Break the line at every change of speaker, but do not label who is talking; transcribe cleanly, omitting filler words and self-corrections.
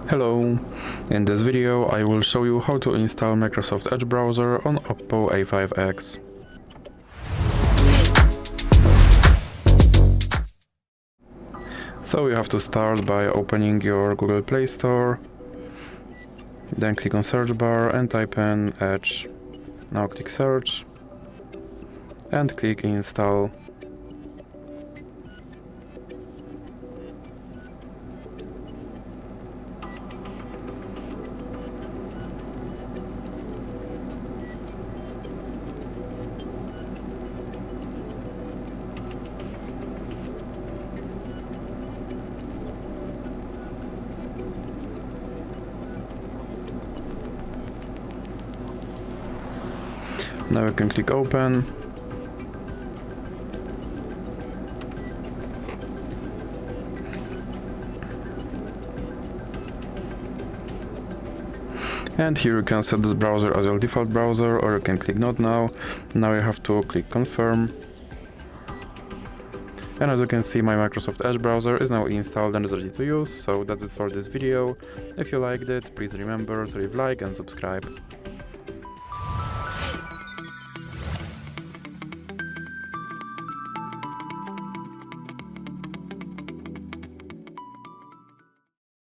Hello! In this video I will show you how to install Microsoft Edge browser on OPPO A5x. So you have to start by opening your Google Play Store, then click on search bar and type in Edge. Now click search and click install. Now you can click open. And here you can set this browser as your default browser, or you can click not now. Now you have to click confirm. And as you can see, my Microsoft Edge browser is now installed and is ready to use. So that's it for this video. If you liked it, please remember to leave a like and subscribe.